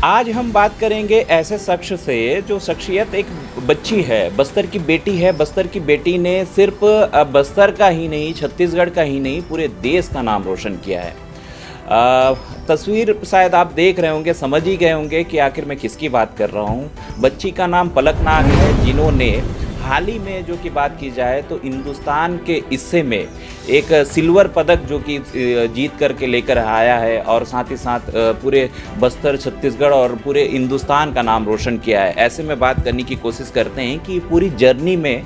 आज हम बात करेंगे ऐसे शख्स से जो शख्सियत एक बच्ची है, बस्तर की बेटी है। बस्तर की बेटी ने सिर्फ बस्तर का ही नहीं, छत्तीसगढ़ का ही नहीं, पूरे देश का नाम रोशन किया है। तस्वीर शायद आप देख रहे होंगे, समझ ही गए होंगे कि आखिर मैं किसकी बात कर रहा हूँ। बच्ची का नाम पलक नाग है, जिन्होंने हाल ही में जो कि बात की जाए तो हिंदुस्तान के हिस्से में एक सिल्वर पदक जो कि जीत करके लेकर आया है और साथ ही साथ पूरे बस्तर, छत्तीसगढ़ और पूरे हिंदुस्तान का नाम रोशन किया है। ऐसे में बात करने की कोशिश करते हैं कि पूरी जर्नी में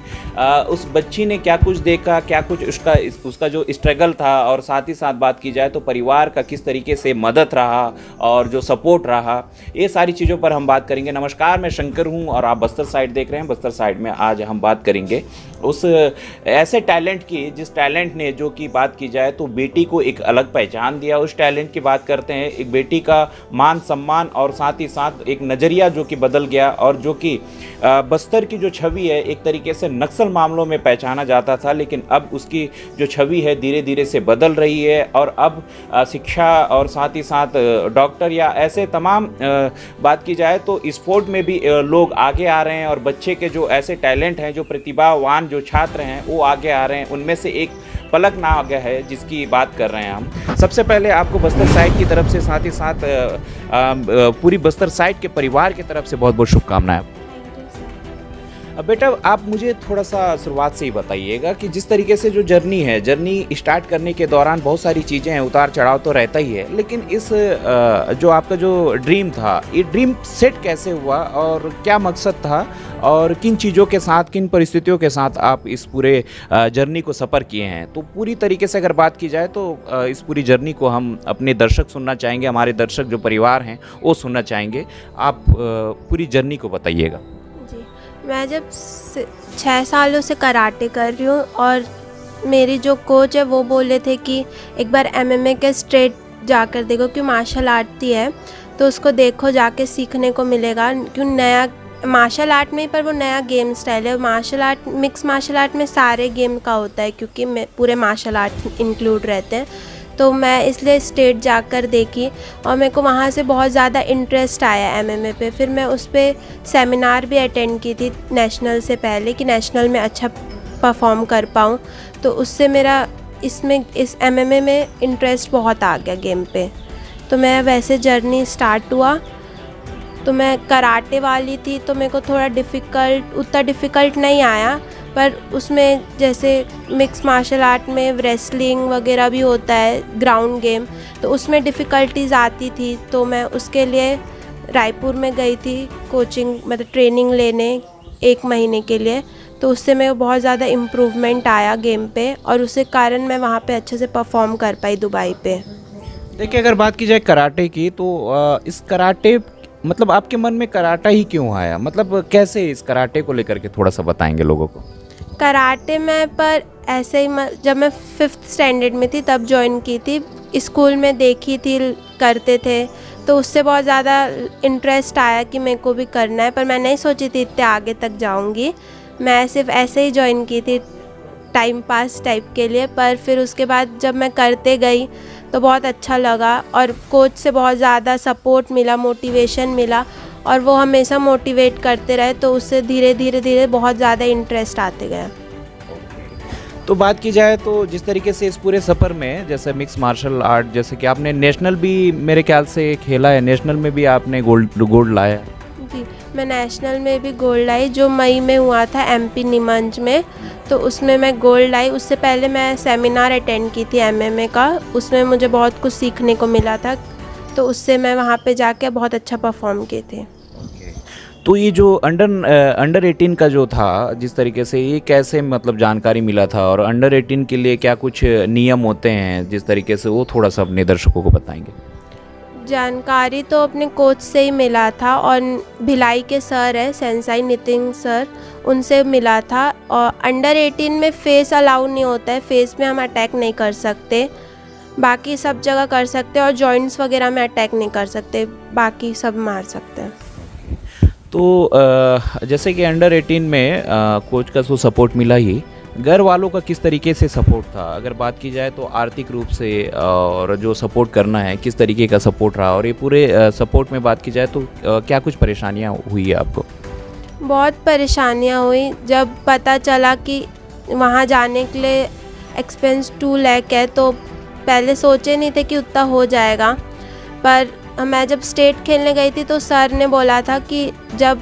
उस बच्ची ने क्या कुछ देखा, क्या कुछ उसका जो स्ट्रगल था, और साथ ही साथ बात की जाए तो परिवार का किस तरीके से मदद रहा और जो सपोर्ट रहा, ये सारी चीज़ों पर हम बात करेंगे। नमस्कार, मैं शंकर हूँ और आप बस्तर साइड देख रहे हैं। बस्तर साइड में आज हम बात करेंगे उस ऐसे टैलेंट की, जिस टैलेंट ने जो कि बात की जाए तो बेटी को एक अलग पहचान दिया। उस टैलेंट की बात करते हैं, एक बेटी का मान सम्मान और साथ ही साथ एक नज़रिया जो कि बदल गया, और जो कि बस्तर की जो छवि है एक तरीके से नक्सल मामलों में पहचाना जाता था, लेकिन अब उसकी जो छवि है धीरे धीरे से बदल रही है। और अब शिक्षा और साथ ही साथ डॉक्टर या ऐसे तमाम बात की जाए तो स्पोर्ट में भी लोग आगे आ रहे हैं, और बच्चे के जो ऐसे टैलेंट हैं, जो प्रतिभावान जो छात्र हैं वो आगे आ रहे हैं। उनमें से एक पलक नाग है जिसकी बात कर रहे हैं हम। सबसे पहले आपको बस्तर साइड की तरफ से, साथ ही साथ पूरी बस्तर साइड के परिवार की तरफ से बहुत बहुत शुभकामनाएं। बेटा, आप मुझे थोड़ा सा शुरुआत से ही बताइएगा कि जिस तरीके से जो जर्नी स्टार्ट करने के दौरान बहुत सारी चीज़ें हैं, उतार चढ़ाव तो रहता ही है, लेकिन इस जो आपका जो ड्रीम था, ये ड्रीम सेट कैसे हुआ और क्या मकसद था, और किन चीज़ों के साथ, किन परिस्थितियों के साथ आप इस पूरे जर्नी को सफ़र किए हैं? तो पूरी तरीके से अगर बात की जाए तो इस पूरी जर्नी को हम अपने दर्शक सुनना चाहेंगे, हमारे दर्शक जो परिवार हैं वो सुनना चाहेंगे। आप पूरी जर्नी को बताइएगा। मैं जब 6 सालों से कराटे कर रही हूँ, और मेरी जो कोच है वो बोले थे कि एक बार MMA के स्ट्रेट जाकर देखो, क्यों मार्शल आर्ट ही है तो उसको देखो, जाके सीखने को मिलेगा। क्यों नया मार्शल आर्ट में, पर वो नया गेम स्टाइल है। Martial art, mix martial art में सारे गेम का होता है, क्योंकि पूरे मार्शल आर्ट इंक्लूड रहते हैं। तो मैं इसलिए स्टेट जाकर देखी और मेरे को वहाँ से बहुत ज़्यादा इंटरेस्ट आया MMA पे। फिर मैं उस पर सेमिनार भी अटेंड की थी नेशनल से पहले, कि नेशनल में अच्छा परफॉर्म कर पाऊँ। तो उससे मेरा इस MMA में इंटरेस्ट बहुत आ गया गेम पे। तो मैं वैसे जर्नी स्टार्ट हुआ। तो मैं कराटे वाली थी तो मेरे को थोड़ा उतना डिफ़िकल्ट नहीं आया, पर उसमें जैसे मिक्स मार्शल आर्ट में रेसलिंग वगैरह भी होता है, ग्राउंड गेम, तो उसमें डिफ़िकल्टीज़ आती थी। तो मैं उसके लिए रायपुर में गई थी कोचिंग, मतलब ट्रेनिंग लेने 1 महीने के लिए। तो उससे मेरे को बहुत ज़्यादा इम्प्रूवमेंट आया गेम पे, और उसके कारण मैं वहाँ पे अच्छे से परफॉर्म कर पाई दुबई पे। देखिए, अगर बात की जाए कराटे की तो इस कराटे, मतलब आपके मन में कराटा ही क्यों आया? मतलब कैसे इस कराटे को लेकर के थोड़ा सा बताएंगे लोगों को। कराटे में पर ऐसे ही जब मैं 5th स्टैंडर्ड में थी तब ज्वाइन की थी। स्कूल में देखी थी करते थे, तो उससे बहुत ज़्यादा इंटरेस्ट आया कि मेरे को भी करना है, पर मैं नहीं सोची थी इतने आगे तक जाऊंगी। मैं सिर्फ ऐसे ही ज्वाइन की थी टाइम पास टाइप के लिए। पर फिर उसके बाद जब मैं करते गई तो बहुत अच्छा लगा, और कोच से बहुत ज़्यादा सपोर्ट मिला, मोटिवेशन मिला, और वो हमेशा मोटिवेट करते रहे। तो उससे धीरे धीरे बहुत ज़्यादा इंटरेस्ट आते गया। तो बात की जाए तो जिस तरीके से इस पूरे सफ़र में, जैसे मिक्स मार्शल आर्ट, जैसे कि आपने नेशनल भी मेरे ख्याल से खेला है, नेशनल में भी आपने गोल्ड लाया। जी, मैं नेशनल में भी गोल्ड आई, जो मई में हुआ था एमपी नीमच में, तो उसमें मैं गोल्ड आई। उससे पहले मैं सेमिनार अटेंड की थी एमएमए का, उसमें मुझे बहुत कुछ सीखने को मिला था, तो उससे मैं वहाँ पे जाके बहुत अच्छा परफॉर्म किए थे। तो ये जो अंडर 18 का जो था, जिस तरीके से ये कैसे मतलब जानकारी मिला था, और अंडर 18 के लिए क्या कुछ नियम होते हैं जिस तरीके से, वो थोड़ा सा अपने दर्शकों को बताएंगे। जानकारी तो अपने कोच से ही मिला था, और भिलाई के सर है सेंसाई नितिन सर, उनसे मिला था। और अंडर 18 में फेस अलाउ नहीं होता है, फेस में हम अटैक नहीं कर सकते, बाकी सब जगह कर सकते हैं, और जॉइंट्स वगैरह में अटैक नहीं कर सकते, बाकी सब मार सकते हैं। तो जैसे कि अंडर 18 में कोच का तो सपोर्ट मिला ही, घर वालों का किस तरीके से सपोर्ट था? अगर बात की जाए तो आर्थिक रूप से, और जो सपोर्ट करना है किस तरीके का सपोर्ट रहा, और ये पूरे सपोर्ट में बात की जाए तो क्या कुछ परेशानियां हुई है आपको? बहुत परेशानियां हुई जब पता चला कि वहाँ जाने के लिए एक्सपेंस 2 लाख है, तो पहले सोचे नहीं थे कि उतना हो जाएगा। पर मैं जब स्टेट खेलने गई थी तो सर ने बोला था कि जब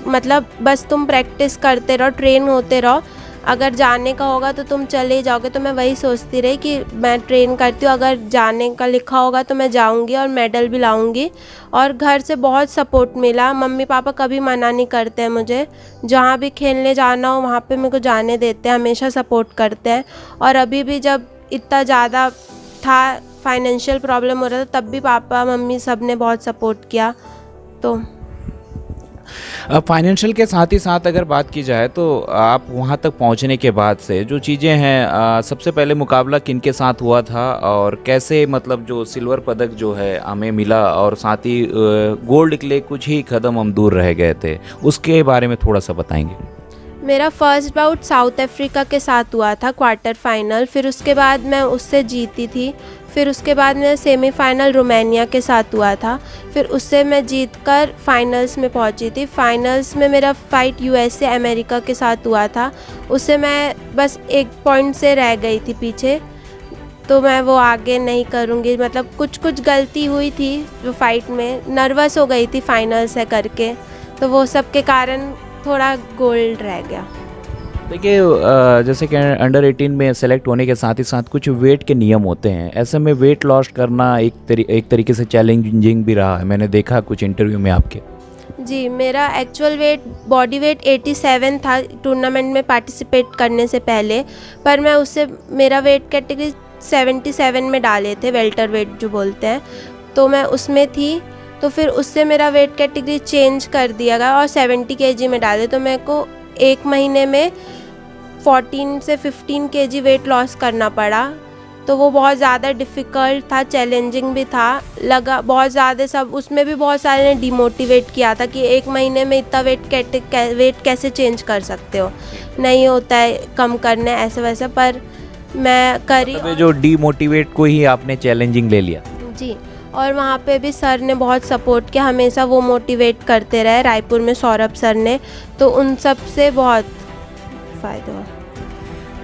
मतलब बस तुम प्रैक्टिस करते रहो, ट्रेन होते रहो, अगर जाने का होगा तो तुम चले ही जाओगे। तो मैं वही सोचती रही कि मैं ट्रेन करती हूँ, अगर जाने का लिखा होगा तो मैं जाऊँगी और मेडल भी लाऊँगी। और घर से बहुत सपोर्ट मिला, मम्मी पापा कभी मना नहीं करते हैं मुझे, जहाँ भी खेलने जाना हो वहाँ पे मेरे को जाने देते हैं, हमेशा सपोर्ट करते हैं। और अभी भी जब इतना ज़्यादा था, फाइनेंशियल प्रॉब्लम हो रहा था, तब भी पापा मम्मी सब ने बहुत सपोर्ट किया। तो फाइनेंशियल के साथ ही साथ अगर बात की जाए तो आप वहाँ तक पहुँचने के बाद से जो चीज़ें हैं, सबसे पहले मुकाबला किन के साथ हुआ था, और कैसे मतलब जो सिल्वर पदक जो है हमें मिला, और साथ ही गोल्ड के लिए कुछ ही कदम हम दूर रह गए थे, उसके बारे में थोड़ा सा बताएंगे। मेरा फर्स्ट बाउट साउथ अफ्रीका के साथ हुआ था, क्वार्टर फाइनल, फिर उसके बाद मैं उससे जीती थी। फिर उसके बाद मेरा सेमीफाइनल रोमानिया के साथ हुआ था, फिर उससे मैं जीतकर फाइनल्स में पहुंची थी। फाइनल्स में मेरा फाइट यूएसए अमेरिका के साथ हुआ था, उससे मैं बस 1 पॉइंट से रह गई थी पीछे, तो मैं वो आगे नहीं करूँगी। मतलब कुछ गलती हुई थी जो फाइट में, नर्वस हो गई थी फाइनल से करके, तो वो सब के कारण थोड़ा गोल्ड रह गया। देखिए, जैसे कि अंडर 18 में सेलेक्ट होने के साथ ही साथ कुछ वेट के नियम होते हैं, ऐसे में वेट लॉस करना एक तरीके से चैलेंजिंग भी रहा है, मैंने देखा कुछ इंटरव्यू में आपके। जी, मेरा एक्चुअल वेट बॉडी वेट 87 था टूर्नामेंट में पार्टिसिपेट करने से पहले, पर मैं उससे मेरा वेट कैटेगरी 77 में डाले थे, वेल्टर वेट जो बोलते हैं, तो मैं उसमें थी। तो फिर उससे मेरा वेट कैटेगरी चेंज कर दिया गया और 70 केजी में डाले, तो मेरे को 1 महीने में 14 से 15 केजी वेट लॉस करना पड़ा। तो वो बहुत ज़्यादा डिफ़िकल्ट था, चैलेंजिंग भी था, लगा बहुत ज़्यादा। सब उसमें भी बहुत सारे ने डिमोटिवेट किया था कि 1 महीने में इतना वेट कैसे चेंज कर सकते हो, नहीं होता है कम करने ऐसे वैसे, पर मैं करी। मतलब जो डिमोटिवेट को ही आपने चैलेंजिंग ले लिया। जी, और वहाँ पे भी सर ने बहुत सपोर्ट किया, हमेशा वो मोटिवेट करते रहे, रायपुर में सौरभ सर ने, तो उन सब से बहुत फ़ायदा हुआ।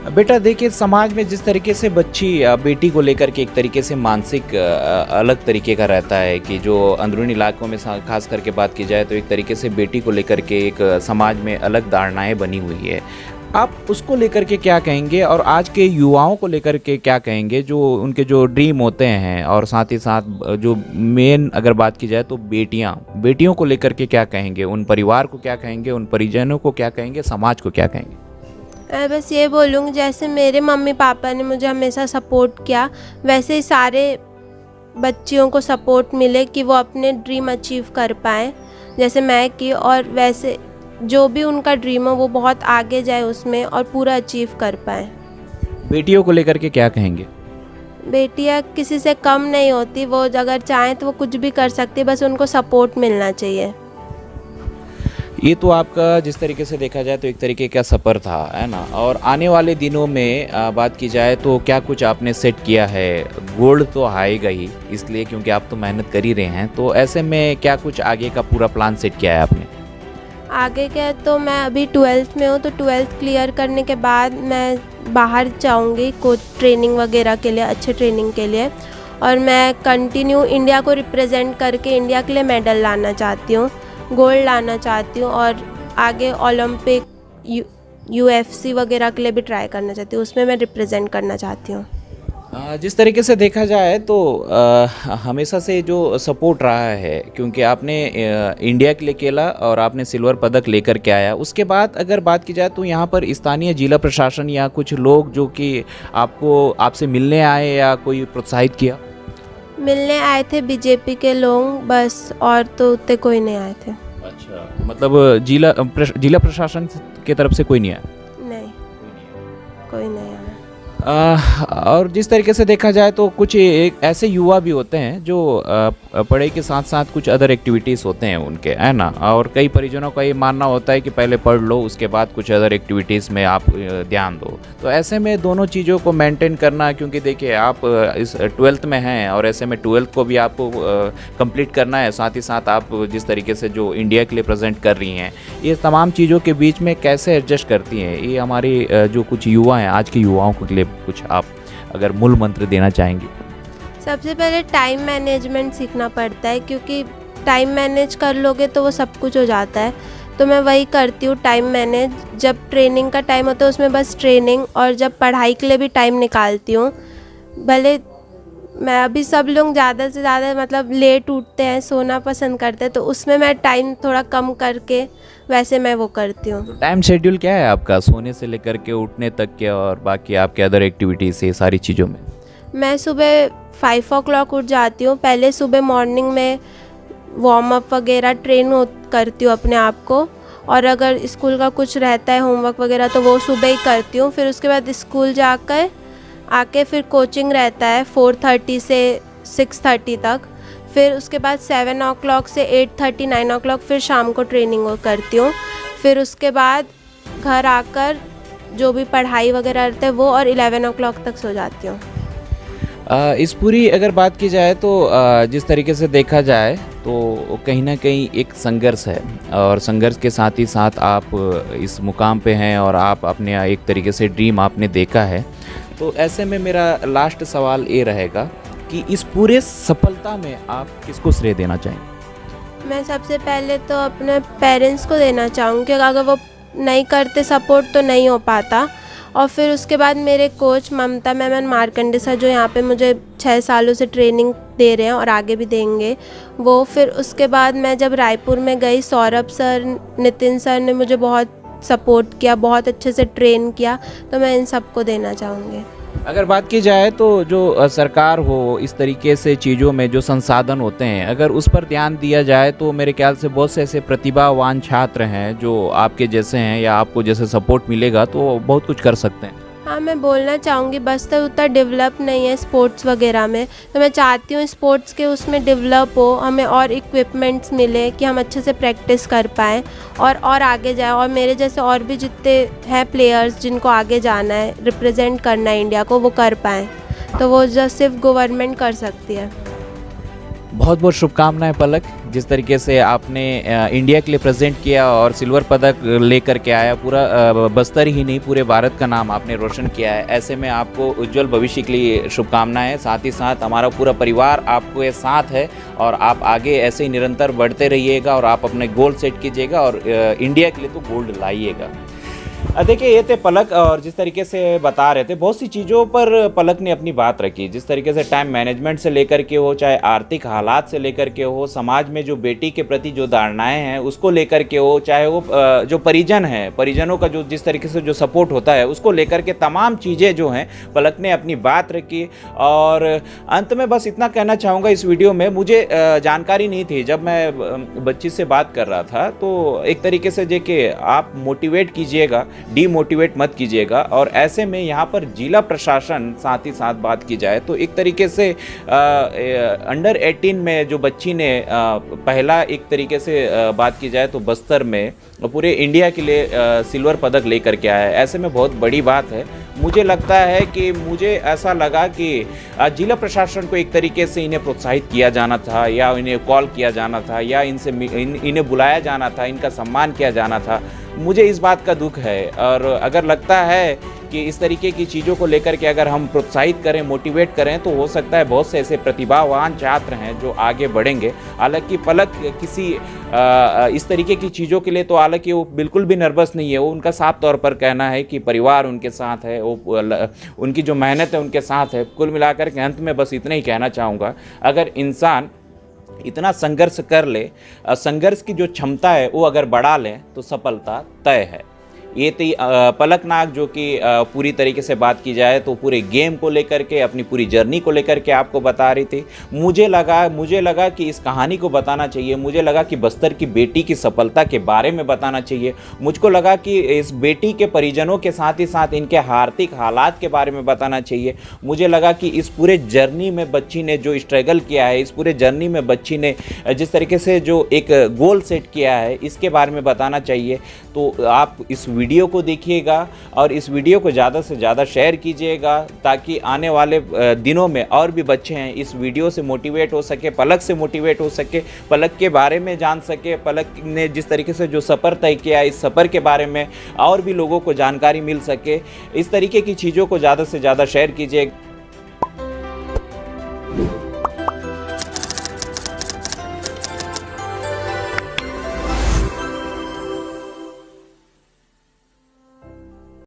बेटा देखिए, समाज में जिस तरीके से बच्ची बेटी को लेकर के एक तरीके से मानसिक अलग तरीके का रहता है, कि जो अंदरूनी इलाकों में खास करके बात की जाए तो एक तरीके से बेटी को लेकर के एक समाज में अलग धारणाएं बनी हुई है, आप उसको लेकर के क्या कहेंगे, और आज के युवाओं को लेकर के क्या कहेंगे, जो उनके जो ड्रीम होते हैं, और साथ ही साथ जो मेन अगर बात की जाए तो बेटियों को लेकर के क्या कहेंगे, उन परिवार को क्या कहेंगे, उन परिजनों को क्या कहेंगे, समाज को क्या कहेंगे? मैं बस ये बोलूँगी, जैसे मेरे मम्मी पापा ने मुझे हमेशा सपोर्ट किया, वैसे ही सारे बच्चियों को सपोर्ट मिले कि वो अपने ड्रीम अचीव कर पाएँ, जैसे मैं की, और वैसे जो भी उनका ड्रीम हो वो बहुत आगे जाए उसमें और पूरा अचीव कर पाएँ। बेटियों को लेकर के क्या कहेंगे? बेटियाँ किसी से कम नहीं होती, वो अगर चाहें तो वो कुछ भी कर सकती, बस उनको सपोर्ट मिलना चाहिए। ये तो आपका जिस तरीके से देखा जाए तो एक तरीके का सफ़र था, है ना, और आने वाले दिनों में बात की जाए तो क्या कुछ आपने सेट किया है? गोल्ड तो आएगा ही, इसलिए क्योंकि आप तो मेहनत कर ही रहे हैं, तो ऐसे में क्या कुछ आगे का पूरा प्लान सेट किया है आपने? आगे क्या, तो मैं अभी 12th में हूँ, तो 12th क्लियर करने के बाद मैं बाहर जाऊँगी कोच ट्रेनिंग वगैरह के लिए, अच्छे ट्रेनिंग के लिए, और मैं कंटिन्यू इंडिया को रिप्रेजेंट करके इंडिया के लिए मेडल लाना चाहती हूँ। गोल्ड लाना चाहती हूँ और आगे ओलंपिक UFC वगैरह के लिए भी ट्राई करना चाहती हूँ, उसमें मैं रिप्रेजेंट करना चाहती हूँ। जिस तरीके से देखा जाए तो हमेशा से जो सपोर्ट रहा है, क्योंकि आपने इंडिया के लिए खेला और आपने सिल्वर पदक लेकर के आया। उसके बाद अगर बात की जाए तो यहाँ पर स्थानीय जिला प्रशासन या कुछ लोग जो कि आपसे मिलने आए या कोई प्रोत्साहित किया? मिलने आए थे बीजेपी के लोग बस, और तो उतने कोई नहीं आए थे। अच्छा, मतलब जिला प्रशासन की तरफ से कोई नहीं आया? नहीं, कोई नहीं आया। और जिस तरीके से देखा जाए तो कुछ एक ऐसे युवा भी होते हैं जो पढ़ाई के साथ साथ कुछ अदर एक्टिविटीज़ होते हैं उनके, है ना, और कई परिजनों का ये मानना होता है कि पहले पढ़ लो उसके बाद कुछ अदर एक्टिविटीज़ में आप ध्यान दो। तो ऐसे में दोनों चीज़ों को मेंटेन करना, क्योंकि देखिए आप इस 12th में हैं और ऐसे में 12th को भी आपको कंप्लीट करना है, साथ ही साथ आप जिस तरीके से जो इंडिया के लिए प्रेजेंट कर रही हैं, ये तमाम चीज़ों के बीच में कैसे एडजस्ट करती हैं? ये हमारे जो कुछ युवा हैं, आज के युवाओं के लिए कुछ आप अगर मूल मंत्र देना चाहेंगे? सबसे पहले टाइम मैनेजमेंट सीखना पड़ता है, क्योंकि टाइम मैनेज कर लोगे तो वो सब कुछ हो जाता है। तो मैं वही करती हूँ, टाइम मैनेज। जब ट्रेनिंग का टाइम होता है उसमें बस ट्रेनिंग, और जब पढ़ाई के लिए भी टाइम निकालती हूँ। भले मैं अभी सब लोग ज़्यादा से ज़्यादा मतलब लेट उठते हैं, सोना पसंद करते हैं, तो उसमें मैं टाइम थोड़ा कम करके वैसे मैं वो करती हूँ। तो टाइम शेड्यूल क्या है आपका, सोने से लेकर के उठने तक के और बाकी आपके अदर एक्टिविटीज़ से सारी चीज़ों में? मैं सुबह 5 o'clock उठ जाती हूँ। पहले सुबह मॉर्निंग में वार्म अप वगैरह करती हूँ अपने आप को, और अगर स्कूल का कुछ रहता है होमवर्क वगैरह तो वो सुबह ही करती हूँ। फिर उसके बाद स्कूल जाकर आके फिर कोचिंग रहता है 4:30 से 6:30 तक। फिर उसके बाद 7 o'clock से 8:30 9 o'clock फिर शाम को ट्रेनिंग करती हूँ। फिर उसके बाद घर आकर जो भी पढ़ाई वगैरह रहता है वो, और 11 o'clock तक सो जाती हूँ। इस पूरी अगर बात की जाए तो जिस तरीके से देखा जाए तो कहीं ना कहीं एक संघर्ष है, और संघर्ष के साथ ही साथ आप इस मुकाम पे हैं और आप अपने एक तरीके से ड्रीम आपने देखा है। तो ऐसे में मेरा लास्ट सवाल ये रहेगा कि इस पूरे सफलता में आप किसको श्रेय देना चाहेंगे? मैं सबसे पहले तो अपने पेरेंट्स को देना चाहूँगी, क्योंकि अगर वो नहीं करते सपोर्ट तो नहीं हो पाता। और फिर उसके बाद मेरे coach Mamta ma'am and Markande sir, जो यहाँ पे मुझे 6 सालों से ट्रेनिंग दे रहे हैं और आगे भी देंगे वो। फिर उसके बाद मैं जब रायपुर में गई, सौरभ सर, नितिन सर ने मुझे बहुत सपोर्ट किया, बहुत अच्छे से ट्रेन किया। तो मैं इन सबको देना चाहूँगी। अगर बात की जाए तो जो सरकार हो, इस तरीके से चीज़ों में जो संसाधन होते हैं, अगर उस पर ध्यान दिया जाए तो मेरे ख्याल से बहुत से ऐसे प्रतिभावान छात्र हैं जो आपके जैसे हैं, या आपको जैसे सपोर्ट मिलेगा तो बहुत कुछ कर सकते हैं। हाँ, मैं बोलना चाहूँगी बस्तर उतना डेवलप नहीं है स्पोर्ट्स वगैरह में, तो मैं चाहती हूँ स्पोर्ट्स के उसमें डेवलप हो, हमें और इक्विपमेंट्स मिले कि हम अच्छे से प्रैक्टिस कर पाएँ और आगे जाए। और मेरे जैसे और भी जितने हैं प्लेयर्स जिनको आगे जाना है, रिप्रेजेंट करना है इंडिया को, वो कर पाएँ। तो वो जस्ट सिर्फ गवर्नमेंट कर सकती है। बहुत बहुत शुभकामनाएं पलक, जिस तरीके से आपने इंडिया के लिए प्रेजेंट किया और सिल्वर पदक लेकर के आया, पूरा बस्तर ही नहीं पूरे भारत का नाम आपने रोशन किया है। ऐसे में आपको उज्जवल भविष्य के लिए शुभकामनाएं। साथ ही साथ हमारा पूरा परिवार आपके साथ है, और आप आगे ऐसे ही निरंतर बढ़ते रहिएगा और आप अपने गोल सेट कीजिएगा और इंडिया के लिए तो गोल्ड लाइएगा। देखिए, ये थे पलक, और जिस तरीके से बता रहे थे बहुत सी चीज़ों पर पलक ने अपनी बात रखी, जिस तरीके से टाइम मैनेजमेंट से लेकर के हो, चाहे आर्थिक हालात से लेकर के हो, समाज में जो बेटी के प्रति जो धारणाएं हैं उसको लेकर के हो, चाहे वो जो परिजन हैं, परिजनों का जो जिस तरीके से जो सपोर्ट होता है उसको लेकर के तमाम चीज़ें जो हैं पलक ने अपनी बात रखी। और अंत में बस इतना कहना चाहूँगा, इस वीडियो में मुझे जानकारी नहीं थी, जब मैं बच्ची से बात कर रहा था तो एक तरीके से देखिए, आप मोटिवेट कीजिएगा, डीमोटिवेट मत कीजिएगा। और ऐसे में यहाँ पर जिला प्रशासन, साथ ही साथ बात की जाए तो एक तरीके से अंडर 18 में जो बच्ची ने पहला एक तरीके से बात की जाए तो बस्तर में पूरे इंडिया के लिए सिल्वर पदक लेकर के आया है। ऐसे में बहुत बड़ी बात है। मुझे लगता है कि मुझे ऐसा लगा कि जिला प्रशासन को एक तरीके से इन्हें प्रोत्साहित किया जाना था, या इन्हें कॉल किया जाना था, या इन्हें बुलाया जाना था, इनका सम्मान किया जाना था। मुझे इस बात का दुख है, और अगर लगता है कि इस तरीके की चीज़ों को लेकर के अगर हम प्रोत्साहित करें, मोटिवेट करें, तो हो सकता है बहुत से ऐसे प्रतिभावान छात्र हैं जो आगे बढ़ेंगे। हालांकि पलक किसी इस तरीके की चीज़ों के लिए तो हालांकि वो बिल्कुल भी नर्वस नहीं है। वो उनका साफ तौर पर कहना है कि परिवार उनके साथ है, वो उनकी जो मेहनत है उनके साथ है। कुल मिलाकर के अंत में बस इतना ही कहना चाहूँगा, अगर इंसान इतना संघर्ष कर ले, संघर्ष की जो क्षमता है वो अगर बढ़ा ले तो सफलता तय है। ये थी पलक नाग, जो कि पूरी तरीके से बात की जाए तो पूरे गेम को लेकर के, अपनी पूरी जर्नी को लेकर के आपको बता रही थी। मुझे लगा कि इस कहानी को बताना चाहिए, मुझे लगा कि बस्तर की बेटी की सफलता के बारे में बताना चाहिए। मुझको लगा कि इस बेटी के परिजनों के साथ ही साथ इनके आर्थिक हालात के बारे में बताना चाहिए। मुझे लगा कि इस पूरे जर्नी में बच्ची ने जो स्ट्रगल किया है, इस पूरे जर्नी में बच्ची ने जिस तरीके से जो एक गोल सेट किया है, इसके बारे में बताना चाहिए। तो आप इस वीडियो को देखिएगा और इस वीडियो को ज़्यादा से ज़्यादा शेयर कीजिएगा, ताकि आने वाले दिनों में और भी बच्चे हैं इस वीडियो से मोटिवेट हो सके, पलक से मोटिवेट हो सके, पलक के बारे में जान सके, पलक ने जिस तरीके से जो सफ़र तय किया इस सफ़र के बारे में और भी लोगों को जानकारी मिल सके। इस तरीके की चीज़ों को ज़्यादा से ज़्यादा शेयर कीजिए।